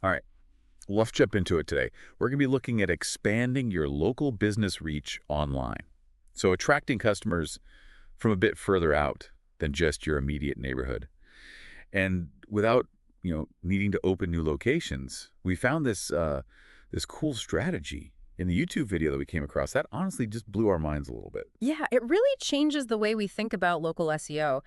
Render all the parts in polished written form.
All right, let's jump into it today. We're going to be looking at expanding your local business reach online. So attracting customers from a bit further out than just your immediate neighborhood. And without, needing to open new locations, we found this cool strategy in the YouTube video that we came across. That honestly just blew our minds a little bit. Yeah, it really changes the way we think about local SEO.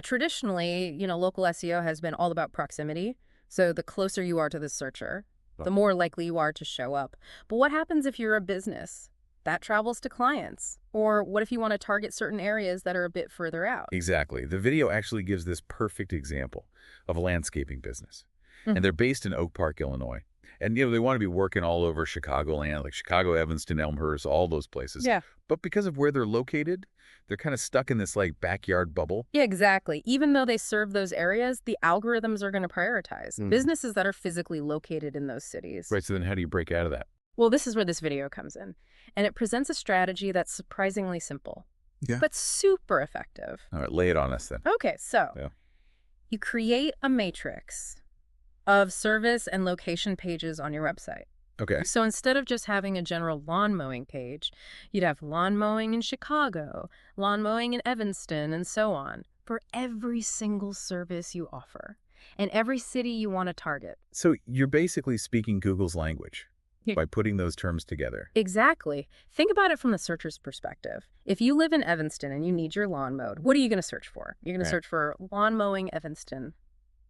Traditionally, local SEO has been all about proximity. So the closer you are to the searcher, the more likely you are to show up. But what happens if you're a business? That travels to clients. Or what if you want to target certain areas that are a bit further out? Exactly. The video actually gives this perfect example of a landscaping business. And they're based in Oak Park, Illinois. And, they want to be working all over Chicagoland, like Chicago, Evanston, Elmhurst, all those places. Yeah. But because of where they're located, they're kind of stuck in this, backyard bubble. Yeah, exactly. Even though they serve those areas, the algorithms are going to prioritize businesses that are physically located in those cities. Right, so then how do you break out of that? Well, this is where this video comes in. And it presents a strategy that's surprisingly simple, Yeah. but super effective. All right, lay it on us then. Okay, so Yeah. you create a matrix of service and location pages on your website. Okay. So instead of just having a general lawn mowing page, you'd have lawn mowing in Chicago, lawn mowing in Evanston, and so on, for every single service you offer and every city you want to target. So you're basically speaking Google's language Yeah. by putting those terms together. Exactly. Think about it from the searcher's perspective. If you live in Evanston and you need your lawn mowed, what are you going to search for? You're going Right. to search for lawn mowing Evanston,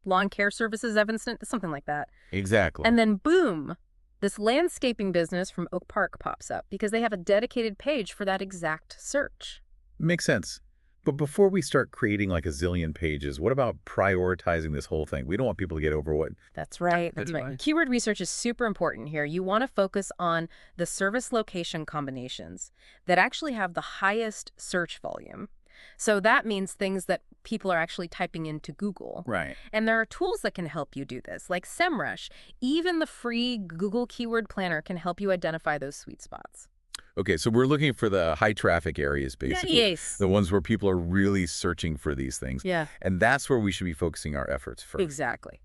lawn care services Evanston, something like that. Exactly. And then boom, this landscaping business from Oak Park pops up because they have a dedicated page for that exact search. Makes sense. But before we start creating a zillion pages, what about prioritizing this whole thing? We don't want people to get overwhelmed. That's right. That's That's right. right. Keyword research is super important here. You want to focus on the service location combinations that actually have the highest search volume. So that means things that people are actually typing into Google. Right. And there are tools that can help you do this, like SEMrush. Even the free Google Keyword Planner can help you identify those sweet spots. Okay, so we're looking for the high traffic areas, basically. Yes. The ones where people are really searching for these things. Yeah, And that's where we should be focusing our efforts first. exactly.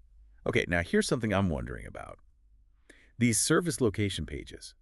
Okay, now here's something I'm wondering about. These service location pages,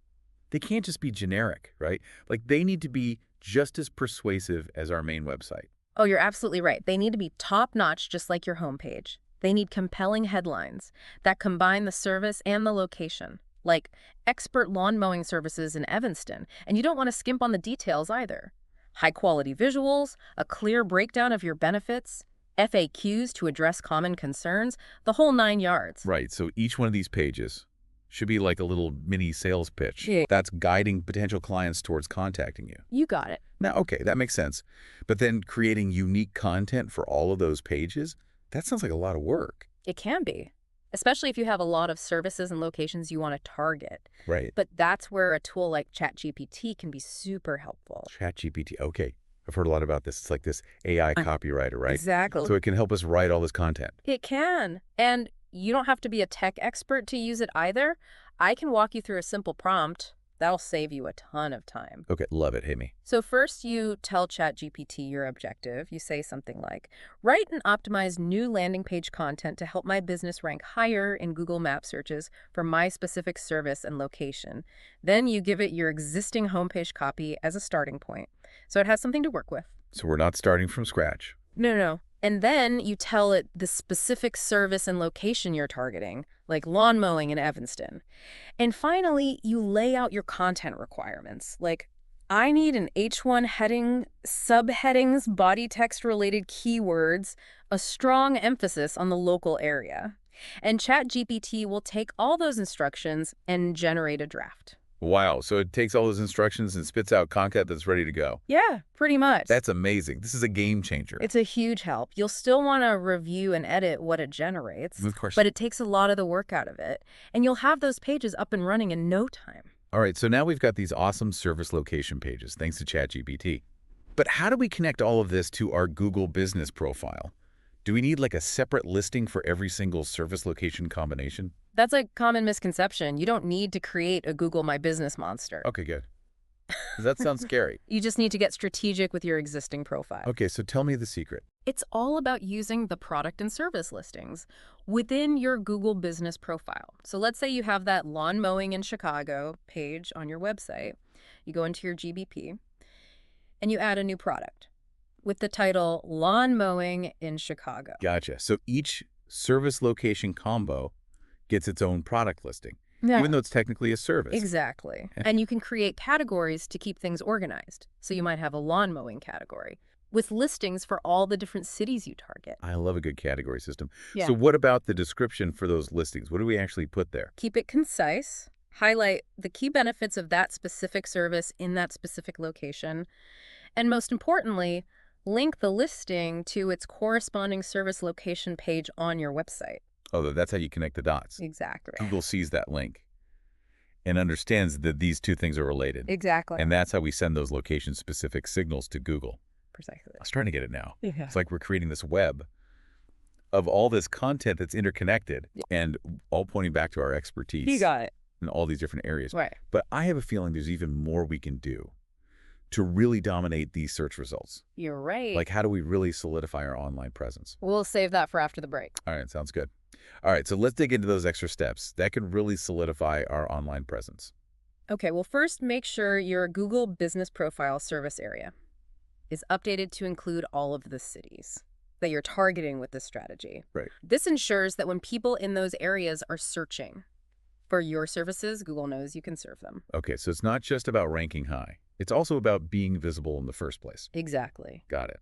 they can't just be generic, right? They need to be just as persuasive as our main website. Oh, you're absolutely right. They need to be top-notch, just like your homepage. They need compelling headlines that combine the service and the location, like expert lawn mowing services in Evanston. And you don't want to skimp on the details either. High-quality visuals, a clear breakdown of your benefits, FAQs to address common concerns, the whole 9 yards. Right, so each one of these pages should be like a little mini sales pitch. Yeah. That's guiding potential clients towards contacting you. You got it. Now, okay, that makes sense. But then creating unique content for all of those pages, that sounds like a lot of work. It can be, especially if you have a lot of services and locations you want to target. Right. But that's where a tool like ChatGPT can be super helpful. ChatGPT, okay. I've heard a lot about this. It's like this AI copywriter, right? Exactly. So it can help us write all this content. It can. And you don't have to be a tech expert to use it either. I can walk you through a simple prompt. That'll save you a ton of time. Okay, love it. Hit me. So first you tell ChatGPT your objective. You say something like, write and optimize new landing page content to help my business rank higher in Google Map searches for my specific service and location. Then you give it your existing homepage copy as a starting point, so it has something to work with. So we're not starting from scratch. No. And then you tell it the specific service and location you're targeting, like lawn mowing in Evanston. And finally, you lay out your content requirements, like I need an H1 heading, subheadings, body text related keywords, a strong emphasis on the local area. And ChatGPT will take all those instructions and generate a draft. Wow, so it takes all those instructions and spits out content that's ready to go. Yeah, pretty much. That's amazing. This is a game changer. It's a huge help. You'll still want to review and edit what it generates, Of course. but it takes a lot of the work out of it. And you'll have those pages up and running in no time. All right, so now we've got these awesome service location pages, thanks to ChatGPT. But how do we connect all of this to our Google business profile? Do we need a separate listing for every single service location combination? That's a common misconception. You don't need to create a Google My Business monster. Okay, good. Does that sound scary? You just need to get strategic with your existing profile. Okay, so tell me the secret. It's all about using the product and service listings within your Google business profile. So let's say you have that lawn mowing in Chicago page on your website. You go into your GBP and you add a new product with the title Lawn Mowing in Chicago. Gotcha. So each service location combo gets its own product listing, Yeah. even though it's technically a service. Exactly. And you can create categories to keep things organized. So you might have a lawn mowing category with listings for all the different cities you target. I love a good category system. Yeah. So what about the description for those listings? What do we actually put there? Keep it concise, highlight the key benefits of that specific service in that specific location, and most importantly, link the listing to its corresponding service location page on your website. Oh, that's how you connect the dots. Exactly. Google sees that link and understands that these two things are related. Exactly. And that's how we send those location-specific signals to Google. Precisely. I was trying to get it now. Yeah. It's like we're creating this web of all this content that's interconnected and all pointing back to our expertise You got it. in all these different areas. Right. But I have a feeling there's even more we can do to really dominate these search results. You're right. Like, how do we really solidify our online presence? We'll save that for after the break. All right, sounds good. All right, so let's dig into those extra steps that can really solidify our online presence. Okay, well, first make sure your Google Business Profile service area is updated to include all of the cities that you're targeting with this strategy. Right. This ensures that when people in those areas are searching for your services, Google knows you can serve them. Okay, so it's not just about ranking high. It's also about being visible in the first place. Exactly. Got it.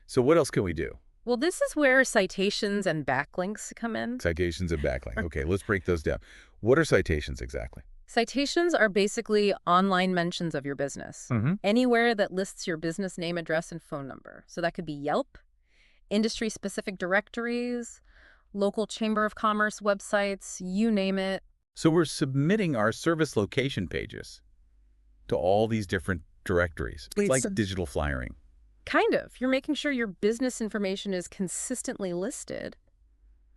So what else can we do? Well, this is where citations and backlinks come in. Citations and backlink. Okay, let's break those down. What are citations exactly? Citations are basically online mentions of your business. Anywhere that lists your business name, address, and phone number. So that could be Yelp, industry-specific directories, local chamber of commerce websites, you name it. So we're submitting our service location pages to all these different directories. It's like digital flyering. Kind of. You're making sure your business information is consistently listed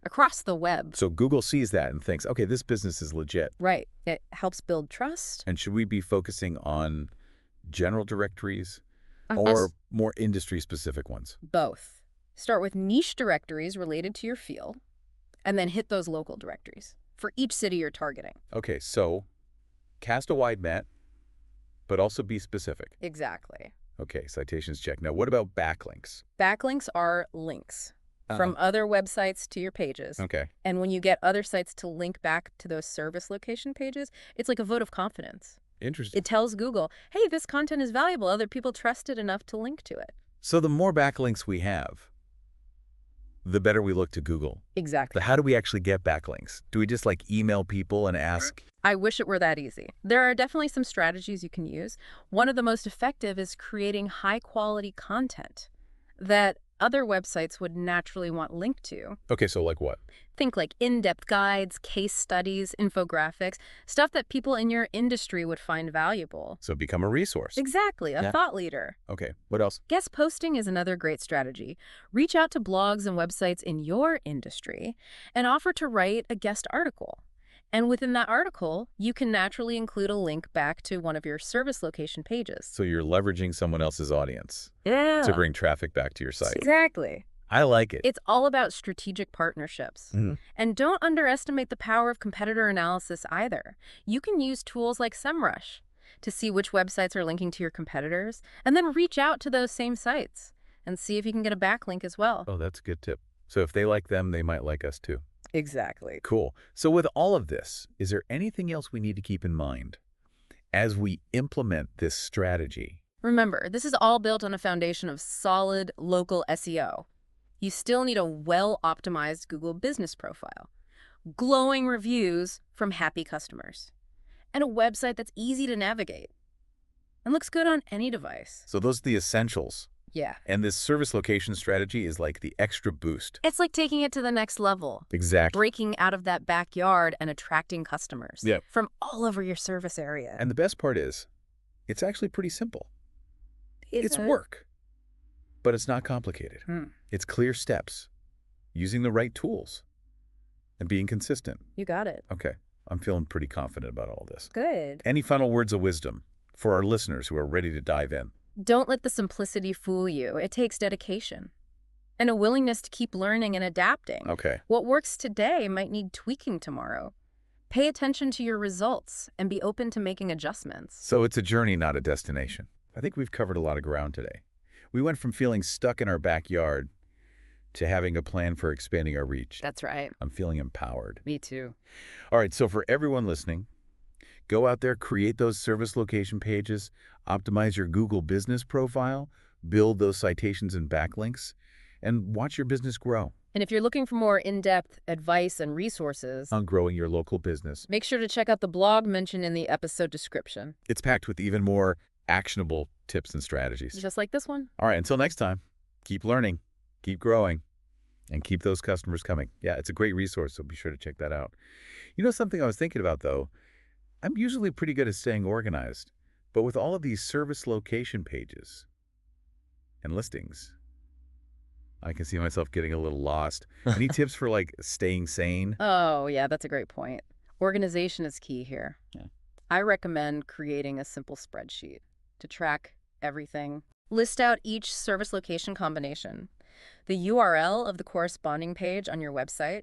across the web. So Google sees that and thinks, okay, this business is legit. Right. It helps build trust. And should we be focusing on general directories or more industry-specific ones? Both. Start with niche directories related to your field, and then hit those local directories for each city you're targeting. Okay, so cast a wide net, but also be specific. Exactly. Okay, citations check. Now, what about backlinks? Backlinks are links from other websites to your pages. Okay. And when you get other sites to link back to those service location pages, it's like a vote of confidence. Interesting. It tells Google, hey, this content is valuable. Other people trust it enough to link to it. So the more backlinks we have, the better we look to Google. Exactly. But how do we actually get backlinks? Do we just like email people and ask? I wish it were that easy. There are definitely some strategies you can use. One of the most effective is creating high-quality content that other websites would naturally want linked to. Okay, so like what? Think like in-depth guides, case studies, infographics, stuff that people in your industry would find valuable. So become a resource. Exactly, a thought leader. Okay, what else? Guest posting is another great strategy. Reach out to blogs and websites in your industry and offer to write a guest article. And within that article, you can naturally include a link back to one of your service location pages. So you're leveraging someone else's audience Yeah. to bring traffic back to your site. Exactly. I like it. It's all about strategic partnerships. And don't underestimate the power of competitor analysis either. You can use tools like SEMrush to see which websites are linking to your competitors, and then reach out to those same sites and see if you can get a backlink as well. Oh, that's a good tip. So if they like them, they might like us too. Exactly. Cool. So with all of this, is there anything else we need to keep in mind as we implement this strategy? Remember, this is all built on a foundation of solid local SEO. You still need a well-optimized Google business profile, glowing reviews from happy customers, and a website that's easy to navigate and looks good on any device. So those are the essentials. Yeah. And this service location strategy is like the extra boost. It's like taking it to the next level. Exactly. Breaking out of that backyard and attracting customers Yep. from all over your service area. And the best part is, it's actually pretty simple. It's work, but it's not complicated. It's clear steps, using the right tools, and being consistent. You got it. Okay, I'm feeling pretty confident about all this. Good. Any final words of wisdom for our listeners who are ready to dive in. Don't let the simplicity fool you. It takes dedication and a willingness to keep learning and adapting. Okay. What works today might need tweaking tomorrow. Pay attention to your results and be open to making adjustments. So it's a journey, not a destination. I think we've covered a lot of ground today. We went from feeling stuck in our backyard to having a plan for expanding our reach. That's right. I'm feeling empowered. Me too. All right, so for everyone listening, go out there, create those service location pages, optimize your Google business profile, build those citations and backlinks, and watch your business grow. And if you're looking for more in-depth advice and resources, On growing your local business. make sure to check out the blog mentioned in the episode description. It's packed with even more actionable tips and strategies. Just like this one. All right, until next time, keep learning, keep growing, and keep those customers coming. Yeah, it's a great resource, so be sure to check that out. You know something I was thinking about, though? I'm usually pretty good at staying organized, but with all of these service location pages and listings, I can see myself getting a little lost. Any tips for, like, staying sane? Oh, yeah, that's a great point. Organization is key here. Yeah. I recommend creating a simple spreadsheet to track everything. List out each service location combination, the URL of the corresponding page on your website,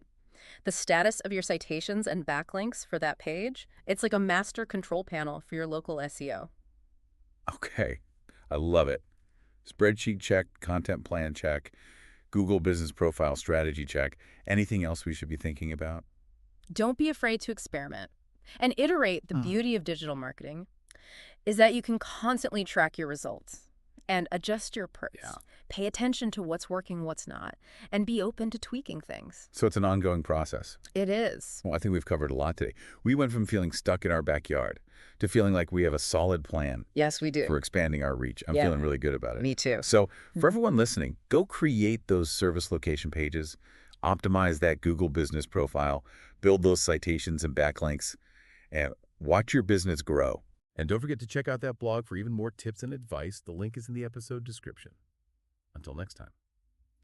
the status of your citations and backlinks for that page. It's like a master control panel for your local SEO. Okay, I love it. Spreadsheet check, content plan check, Google business profile strategy check. Anything else we should be thinking about? Don't be afraid to experiment and iterate. The beauty of digital marketing is that you can constantly track your results and adjust your approach. Yeah. Pay attention to what's working, what's not, and be open to tweaking things. So it's an ongoing process. It is. Well, I think we've covered a lot today. We went from feeling stuck in our backyard to feeling like we have a solid plan Yes, we do. for expanding our reach. I'm Yeah. feeling really good about it. Me too. So for everyone listening, go create those service location pages, optimize that Google business profile, build those citations and backlinks, and watch your business grow. And don't forget to check out that blog for even more tips and advice. The link is in the episode description. Until next time,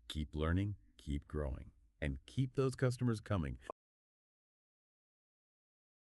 keep learning, keep growing, and keep those customers coming.